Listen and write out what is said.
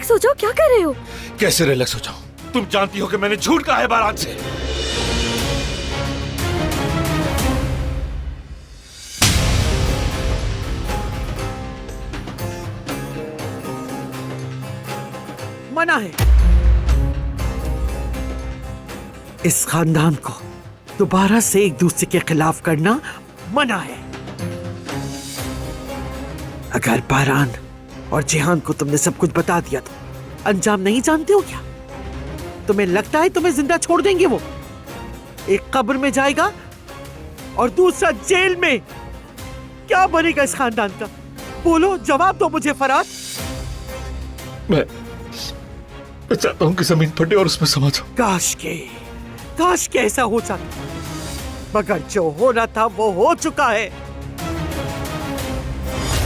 Relax हो जाओ, क्या कर रहे हो? कैसे रिलैक्स हो जाऊं? तुम जानती हो कि मैंने झूठ कहा है बारात से। मना है। इस खानदान को दोबारा से एक दूसरे के खिलाफ करना मना है। अगर बारान और जिहान को तुमने सब कुछ बता दिया तो अंजाम नहीं जानते हो क्या? तुम्हें लगता है तुम्हें जिंदा छोड़ देंगे वो? एक कब्र में जाएगा और दूसरा जेल में। क्या बनेगा इस खानदान का? बोलो, जवाब दो मुझे फरात। मैं चाहता हूं कि जमीन फटे और उसमें समा जाऊं। काश के ऐसा हो जाता, मगर जो होना था वो हो चुका है।